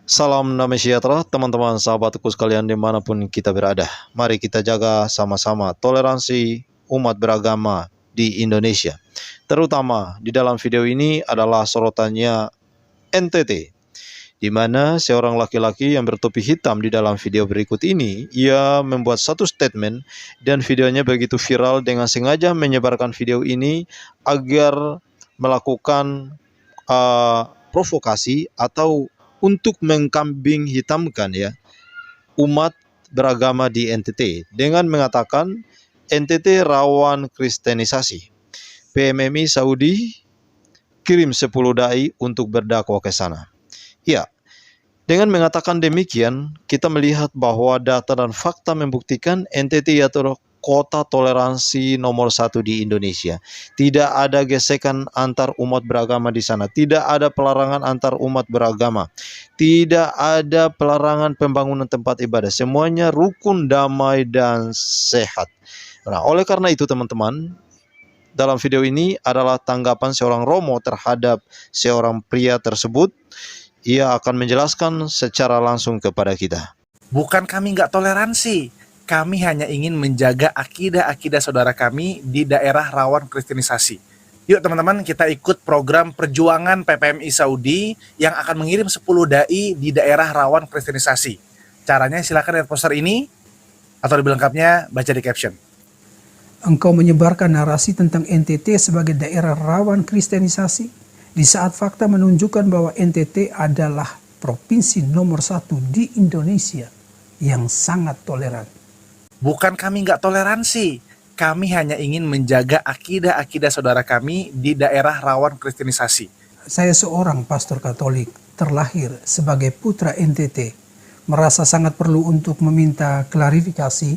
Salam damai sejahtera teman-teman sahabatku sekalian dimanapun kita berada. Mari kita jaga sama-sama toleransi umat beragama di Indonesia. Terutama di dalam video ini adalah sorotannya NTT, di mana seorang laki-laki yang bertopi hitam di dalam video berikut ini, ia membuat satu statement dan videonya begitu viral dengan sengaja menyebarkan video ini agar melakukan provokasi atau untuk mengkambing hitamkan umat beragama di NTT dengan mengatakan NTT rawan kristenisasi. PMMI Saudi kirim 10 dai untuk berdakwah ke sana. Ya, dengan mengatakan demikian, kita melihat bahwa data dan fakta membuktikan NTT adalah kota toleransi nomor 1 di Indonesia. Tidak ada gesekan antar umat beragama di sana. Tidak ada pelarangan antar umat beragama. Tidak ada pelarangan pembangunan tempat ibadah. Semuanya rukun, damai, dan sehat. Nah, oleh karena itu teman-teman, dalam video ini adalah tanggapan seorang Romo terhadap seorang pria tersebut. Ia akan menjelaskan secara langsung kepada kita. Bukan kami nggak toleransi, kami hanya ingin menjaga akidah-akidah saudara kami di daerah rawan kristenisasi. Yuk teman-teman, kita ikut program perjuangan PPMI Saudi yang akan mengirim 10 dai di daerah rawan kristenisasi. Caranya silakan lihat poster ini, atau lebih lengkapnya baca di caption. Engkau menyebarkan narasi tentang NTT sebagai daerah rawan kristenisasi, di saat fakta menunjukkan bahwa NTT adalah provinsi nomor 1 di Indonesia yang sangat toleran. Bukan kami nggak toleransi, kami hanya ingin menjaga akidah-akidah saudara kami di daerah rawan kristenisasi. Saya seorang pastor Katolik terlahir sebagai putra NTT, merasa sangat perlu untuk meminta klarifikasi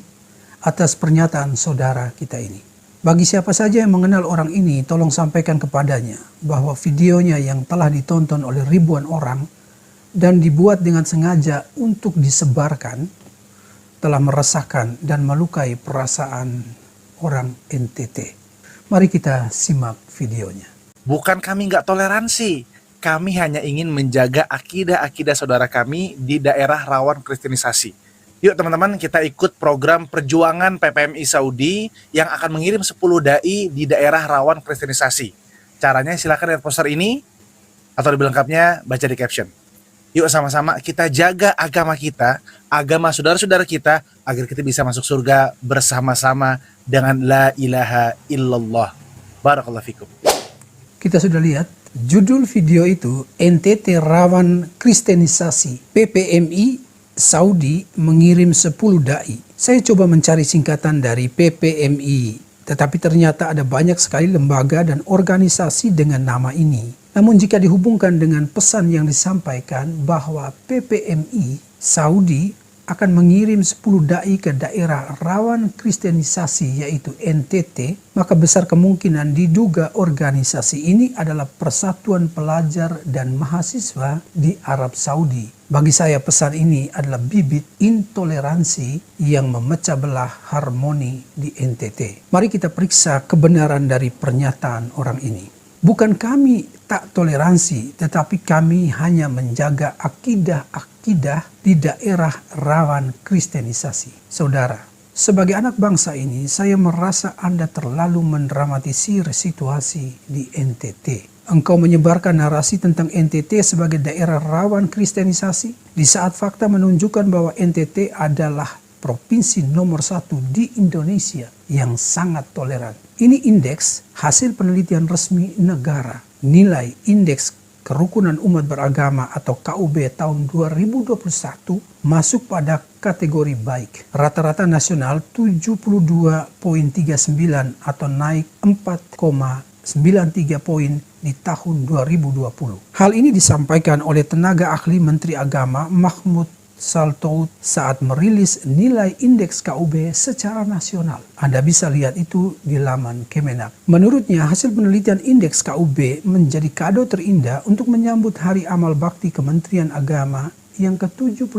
atas pernyataan saudara kita ini. Bagi siapa saja yang mengenal orang ini, tolong sampaikan kepadanya bahwa videonya yang telah ditonton oleh ribuan orang dan dibuat dengan sengaja untuk disebarkan telah meresahkan dan melukai perasaan orang NTT. Mari kita simak videonya. Bukan kami nggak toleransi, kami hanya ingin menjaga akidah-akidah saudara kami di daerah rawan kristenisasi. Yuk teman-teman, kita ikut program perjuangan PPMI Saudi yang akan mengirim 10 dai di daerah rawan kristenisasi. Caranya silakan lihat poster ini, atau lebih lengkapnya baca di caption. Yuk sama-sama kita jaga agama kita, agama saudara-saudara kita, agar kita bisa masuk surga bersama-sama dengan la ilaha illallah. Barakallahu fikum. Kita sudah lihat judul video itu, NTT rawan kristenisasi, PPMI Saudi mengirim 10 dai. Saya coba mencari singkatan dari PPMI, tetapi ternyata ada banyak sekali lembaga dan organisasi dengan nama ini. Namun jika dihubungkan dengan pesan yang disampaikan bahwa PPMI Saudi akan mengirim 10 dai ke daerah rawan kristenisasi yaitu NTT, maka besar kemungkinan diduga organisasi ini adalah Persatuan Pelajar dan Mahasiswa di Arab Saudi. Bagi saya pesan ini adalah bibit intoleransi yang memecah belah harmoni di NTT. Mari kita periksa kebenaran dari pernyataan orang ini. Bukan kami tak toleransi, tetapi kami hanya menjaga akidah-akidah di daerah rawan kristenisasi. Saudara, sebagai anak bangsa ini, saya merasa Anda terlalu mendramatisir situasi di NTT. Engkau menyebarkan narasi tentang NTT sebagai daerah rawan kristenisasi, di saat fakta menunjukkan bahwa NTT adalah provinsi nomor 1 di Indonesia yang sangat toleran. Ini indeks hasil penelitian resmi negara. Nilai indeks kerukunan umat beragama atau KUB tahun 2021 masuk pada kategori baik. Rata-rata nasional 72,39 atau naik 4,93 poin di tahun 2020. Hal ini disampaikan oleh tenaga ahli Menteri Agama Mahmud Saltout saat merilis nilai indeks KUB secara nasional. Anda bisa lihat itu di laman Kemenak. Menurutnya, hasil penelitian indeks KUB menjadi kado terindah untuk menyambut Hari Amal Bakti Kementerian Agama yang ke-76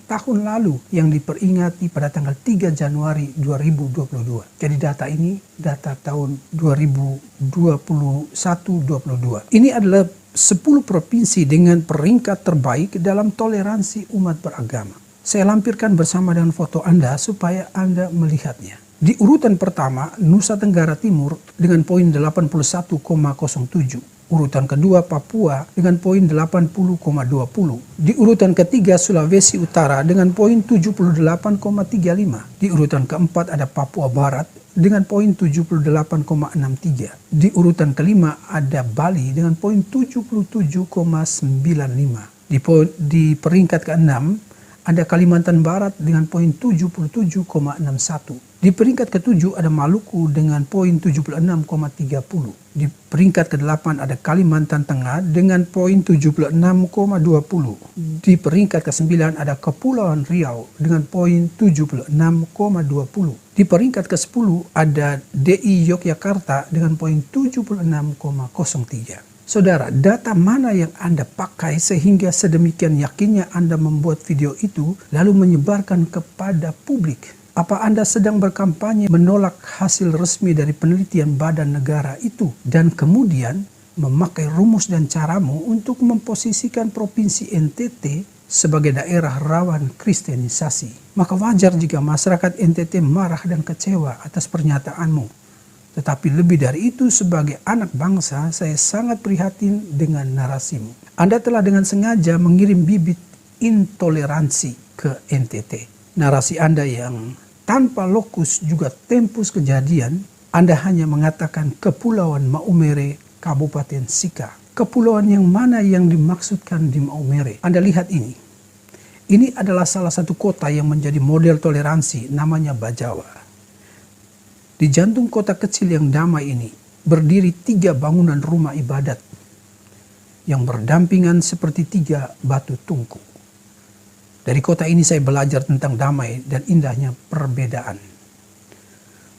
tahun lalu yang diperingati pada tanggal 3 Januari 2022. Jadi data ini data tahun 2021-22. Ini adalah 10 provinsi dengan peringkat terbaik dalam toleransi umat beragama. Saya lampirkan bersama dengan foto Anda supaya Anda melihatnya. Di urutan pertama, Nusa Tenggara Timur dengan poin 81,07. Urutan kedua Papua dengan poin 80,20. Di urutan ketiga Sulawesi Utara dengan poin 78,35. Di urutan keempat ada Papua Barat dengan poin 78,63. Di urutan kelima ada Bali dengan poin 77,95. Di peringkat keenam ada Kalimantan Barat dengan poin 77,61. Di peringkat ketujuh ada Maluku dengan poin 76,30. Di peringkat ke-8 ada Kalimantan Tengah dengan poin 76,20. Di peringkat ke-9 ada Kepulauan Riau dengan poin 76,20. Di peringkat ke-10 ada DI Yogyakarta dengan poin 76,03. Saudara, data mana yang Anda pakai sehingga sedemikian yakinnya Anda membuat video itu lalu menyebarkan kepada publik? Apa Anda sedang berkampanye menolak hasil resmi dari penelitian badan negara itu dan kemudian memakai rumus dan caramu untuk memposisikan Provinsi NTT sebagai daerah rawan kristenisasi? Maka wajar jika masyarakat NTT marah dan kecewa atas pernyataanmu. Tetapi lebih dari itu, sebagai anak bangsa, saya sangat prihatin dengan narasimu. Anda telah dengan sengaja mengirim bibit intoleransi ke NTT. Narasi Anda yang tanpa lokus juga tempus kejadian, Anda hanya mengatakan Kepulauan Maumere, Kabupaten Sika. Kepulauan yang mana yang dimaksudkan di Maumere? Anda lihat ini. Ini adalah salah satu kota yang menjadi model toleransi, namanya Bajawa. Di jantung kota kecil yang damai ini, berdiri 3 bangunan rumah ibadat yang berdampingan seperti 3 batu tungku. Dari kota ini saya belajar tentang damai dan indahnya perbedaan.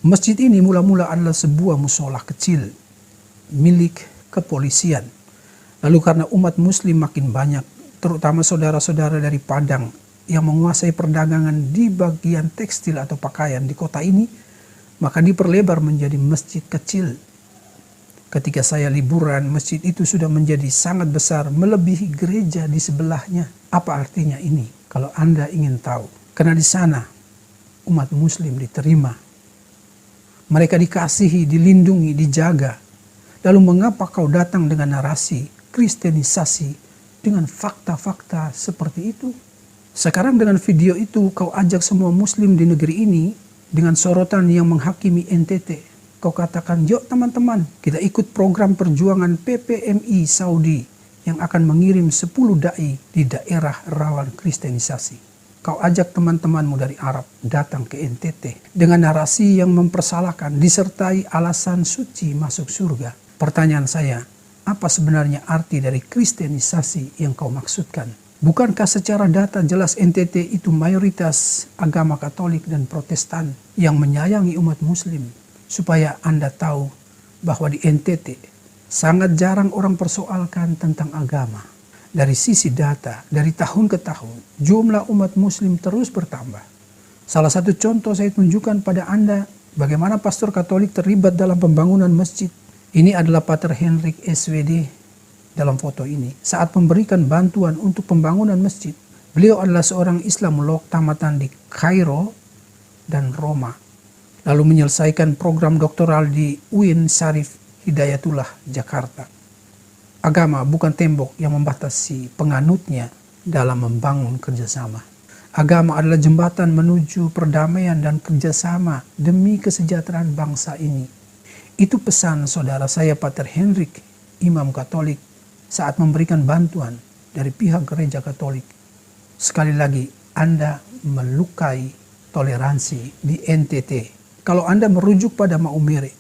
Masjid ini mula-mula adalah sebuah musola kecil milik kepolisian. Lalu karena umat muslim makin banyak, terutama saudara-saudara dari Padang yang menguasai perdagangan di bagian tekstil atau pakaian di kota ini, maka diperlebar menjadi masjid kecil. Ketika saya liburan, masjid itu sudah menjadi sangat besar, melebihi gereja di sebelahnya. Apa artinya ini? Kalau Anda ingin tahu, karena di sana umat muslim diterima. Mereka dikasihi, dilindungi, dijaga. Lalu mengapa kau datang dengan narasi kristenisasi dengan fakta-fakta seperti itu? Sekarang dengan video itu kau ajak semua muslim di negeri ini dengan sorotan yang menghakimi NTT. Kau katakan, yuk teman-teman, kita ikut program perjuangan PPMI Saudi yang akan mengirim 10 da'i di daerah rawan kristenisasi. Kau ajak teman-temanmu dari Arab datang ke NTT dengan narasi yang mempersalahkan disertai alasan suci masuk surga. Pertanyaan saya, apa sebenarnya arti dari kristenisasi yang kau maksudkan? Bukankah secara data jelas NTT itu mayoritas agama Katolik dan Protestan yang menyayangi umat muslim? Supaya Anda tahu bahwa di NTT sangat jarang orang persoalkan tentang agama. Dari sisi data, dari tahun ke tahun, jumlah umat muslim terus bertambah. Salah satu contoh saya tunjukkan pada Anda bagaimana pastor Katolik terlibat dalam pembangunan masjid. Ini adalah Pater Hendrik SWD dalam foto ini. Saat memberikan bantuan untuk pembangunan masjid, beliau adalah seorang Islamolog tamatan di Kairo dan Roma. Lalu menyelesaikan program doktoral di UIN Syarif Hidayatullah, Jakarta. Agama bukan tembok yang membatasi penganutnya dalam membangun kerjasama. Agama adalah jembatan menuju perdamaian dan kerjasama demi kesejahteraan bangsa ini. Itu pesan saudara saya Pater Hendrik, Imam Katolik, saat memberikan bantuan dari pihak Gereja Katolik. Sekali lagi, Anda melukai toleransi di NTT. Kalau Anda merujuk pada Maumere,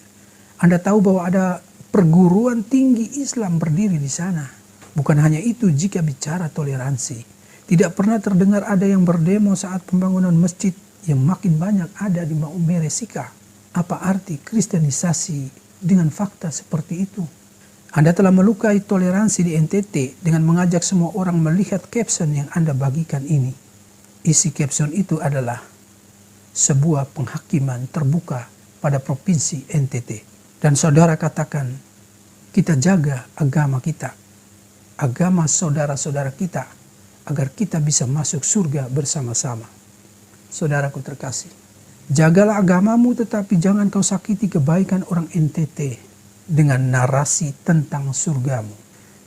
Anda tahu bahwa ada perguruan tinggi Islam berdiri di sana. Bukan hanya itu, jika bicara toleransi, tidak pernah terdengar ada yang berdemo saat pembangunan masjid yang makin banyak ada di Maumere Sika. Apa arti kristenisasi dengan fakta seperti itu? Anda telah melukai toleransi di NTT dengan mengajak semua orang melihat caption yang Anda bagikan ini. Isi caption itu adalah sebuah penghakiman terbuka pada Provinsi NTT. Dan saudara katakan, kita jaga agama kita. agama saudara-saudara kita agar kita bisa masuk surga bersama-sama. Saudaraku terkasih, jagalah agamamu tetapi jangan kau sakiti kebaikan orang NTT dengan narasi tentang surgamu.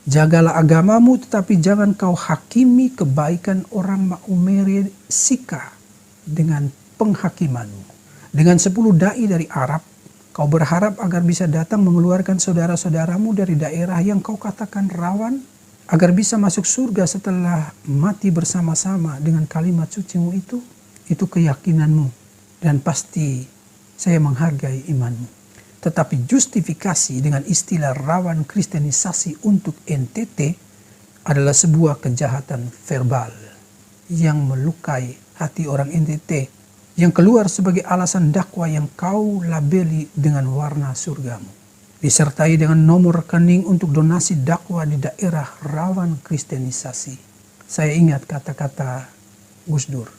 Jagalah agamamu tetapi jangan kau hakimi kebaikan orang Maumere Sika dengan penghakimanmu. Dengan 10 dai dari Arab, kau berharap agar bisa datang mengeluarkan saudara-saudaramu dari daerah yang kau katakan rawan, agar bisa masuk surga setelah mati bersama-sama dengan kalimat sucimu itu keyakinanmu. Dan pasti saya menghargai imanmu. Tetapi justifikasi dengan istilah rawan kristenisasi untuk NTT adalah sebuah kejahatan verbal yang melukai hati orang NTT, yang keluar sebagai alasan dakwah yang kau labeli dengan warna surgamu, disertai dengan nomor rekening untuk donasi dakwah di daerah rawan kristenisasi. Saya ingat kata-kata Gus Dur,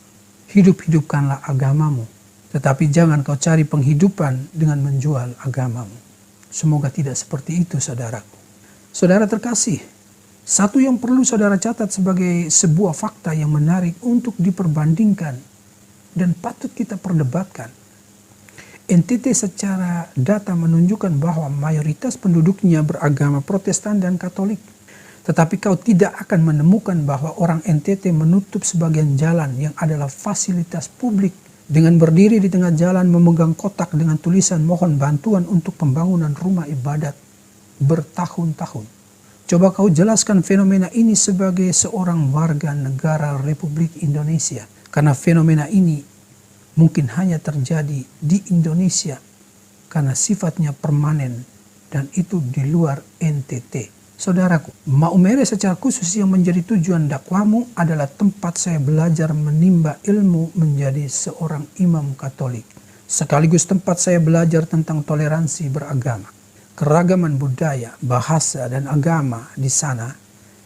hidup-hidupkanlah agamamu, tetapi jangan kau cari penghidupan dengan menjual agamamu. Semoga tidak seperti itu, saudaraku. Saudara terkasih, satu yang perlu saudara catat sebagai sebuah fakta yang menarik untuk diperbandingkan dan patut kita perdebatkan. NTT secara data menunjukkan bahwa mayoritas penduduknya beragama Protestan dan Katolik. Tetapi kau tidak akan menemukan bahwa orang NTT menutup sebagian jalan yang adalah fasilitas publik dengan berdiri di tengah jalan memegang kotak dengan tulisan mohon bantuan untuk pembangunan rumah ibadat bertahun-tahun. Coba kau jelaskan fenomena ini sebagai seorang warga negara Republik Indonesia. Karena fenomena ini mungkin hanya terjadi di Indonesia karena sifatnya permanen dan itu di luar NTT. Saudaraku, Maumere secara khusus yang menjadi tujuan dakwahmu adalah tempat saya belajar menimba ilmu menjadi seorang imam Katolik. Sekaligus tempat saya belajar tentang toleransi beragama. Keragaman budaya, bahasa, dan agama di sana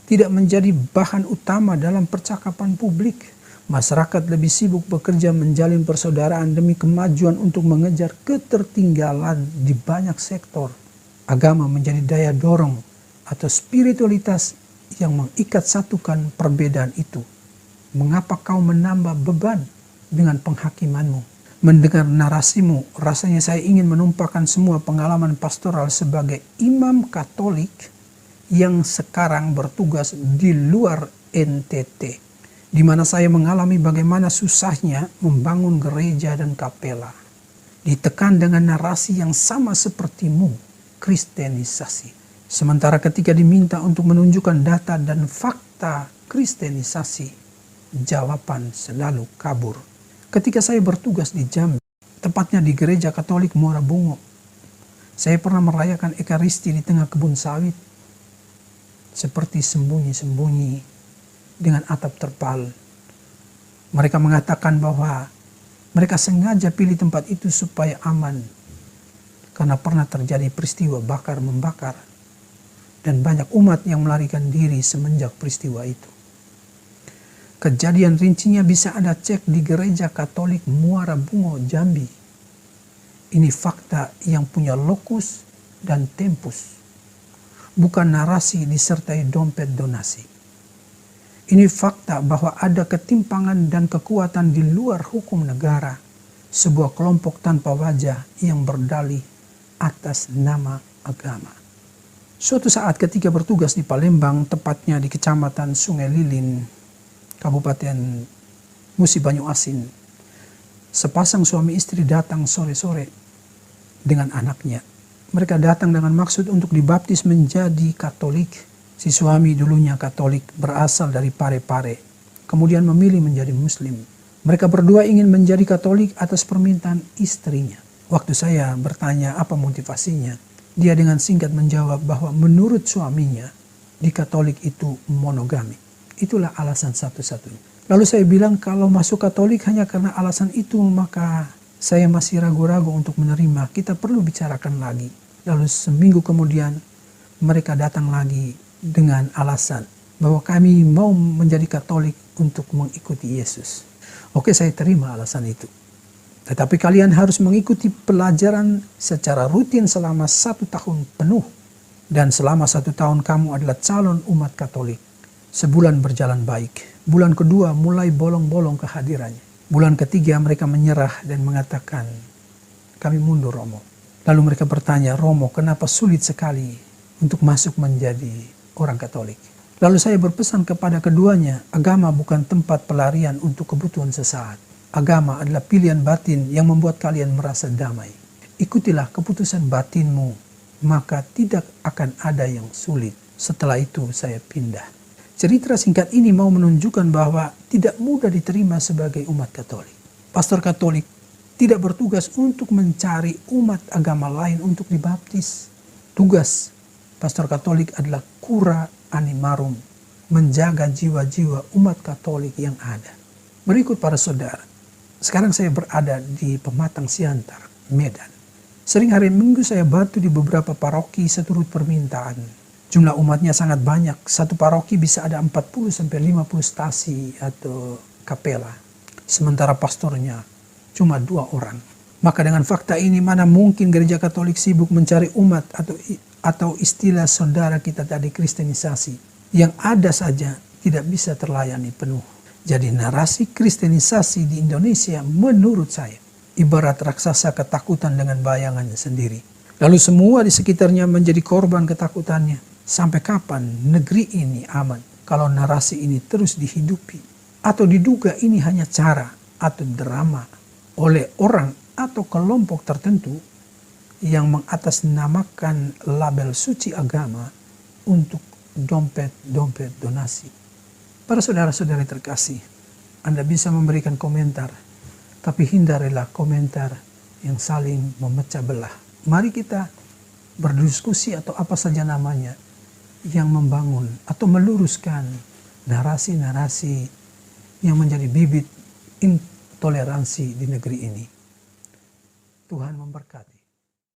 tidak menjadi bahan utama dalam percakapan publik. Masyarakat lebih sibuk bekerja menjalin persaudaraan demi kemajuan untuk mengejar ketertinggalan di banyak sektor. Agama menjadi daya dorong atau spiritualitas yang mengikat satukan perbedaan itu. Mengapa kau menambah beban dengan penghakimanmu? Mendengar narasimu, rasanya saya ingin menumpahkan semua pengalaman pastoral sebagai imam Katolik yang sekarang bertugas di luar NTT, di mana saya mengalami bagaimana susahnya membangun gereja dan kapela, ditekan dengan narasi yang sama sepertimu, kristenisasi. Sementara ketika diminta untuk menunjukkan data dan fakta kristenisasi, jawaban selalu kabur. Ketika saya bertugas di Jambi, tepatnya di Gereja Katolik Muara Bungo, saya pernah merayakan Ekaristi di tengah kebun sawit, seperti sembunyi-sembunyi dengan atap terpal. Mereka mengatakan bahwa mereka sengaja pilih tempat itu supaya aman, karena pernah terjadi peristiwa bakar-membakar, dan banyak umat yang melarikan diri semenjak peristiwa itu. Kejadian rincinya bisa Anda cek di Gereja Katolik Muara Bungo, Jambi. Ini fakta yang punya lokus dan tempus, bukan narasi disertai dompet donasi. Ini fakta bahwa ada ketimpangan dan kekuatan di luar hukum negara, sebuah kelompok tanpa wajah yang berdalih atas nama agama. Suatu saat ketika bertugas di Palembang, tepatnya di Kecamatan Sungai Lilin, Kabupaten Musi Banyu Asin, sepasang suami istri datang sore-sore dengan anaknya. Mereka datang dengan maksud untuk dibaptis menjadi Katolik. Si suami dulunya Katolik, berasal dari Parepare, kemudian memilih menjadi Muslim. Mereka berdua ingin menjadi Katolik atas permintaan istrinya. Waktu saya bertanya apa motivasinya, dia dengan singkat menjawab bahwa menurut suaminya di Katolik itu monogami. Itulah alasan satu-satunya. Lalu saya bilang kalau masuk Katolik hanya karena alasan itu, maka saya masih ragu-ragu untuk menerima. Kita perlu bicarakan lagi. Lalu seminggu kemudian mereka datang lagi dengan alasan bahwa kami mau menjadi Katolik untuk mengikuti Yesus. Oke, saya terima alasan itu. Tetapi kalian harus mengikuti pelajaran secara rutin selama 1 tahun penuh. Dan selama 1 tahun kamu adalah calon umat Katolik. Sebulan berjalan baik. Bulan kedua mulai bolong-bolong kehadirannya. Bulan ketiga mereka menyerah dan mengatakan, kami mundur Romo. Lalu mereka bertanya, Romo kenapa sulit sekali untuk masuk menjadi orang Katolik? Lalu saya berpesan kepada keduanya, agama bukan tempat pelarian untuk kebutuhan sesaat. Agama adalah pilihan batin yang membuat kalian merasa damai. Ikutilah keputusan batinmu, maka tidak akan ada yang sulit. Setelah itu saya pindah. Cerita singkat ini mau menunjukkan bahwa tidak mudah diterima sebagai umat Katolik. Pastor Katolik tidak bertugas untuk mencari umat agama lain untuk dibaptis. Tugas Pastor Katolik adalah cura animarum, menjaga jiwa-jiwa umat Katolik yang ada. Berikut para saudara, sekarang saya berada di Pematang Siantar, Medan. Sering hari Minggu saya bantu di beberapa paroki seturut permintaan. Jumlah umatnya sangat banyak, satu paroki bisa ada 40-50 stasi atau kapela. Sementara pastornya cuma 2 orang. Maka dengan fakta ini mana mungkin gereja Katolik sibuk mencari umat atau istilah saudara kita tadi kristenisasi. Yang ada saja tidak bisa terlayani penuh. Jadi narasi kristenisasi di Indonesia menurut saya ibarat raksasa ketakutan dengan bayangannya sendiri. Lalu semua di sekitarnya menjadi korban ketakutannya. Sampai kapan negeri ini aman kalau narasi ini terus dihidupi? Atau diduga ini hanya cara atau drama oleh orang atau kelompok tertentu yang mengatasnamakan label suci agama untuk dompet-dompet donasi. Para saudara-saudari terkasih, Anda bisa memberikan komentar, tapi hindarilah komentar yang saling memecah belah. Mari kita berdiskusi atau apa saja namanya yang membangun atau meluruskan narasi-narasi yang menjadi bibit intoleransi di negeri ini. Tuhan memberkati.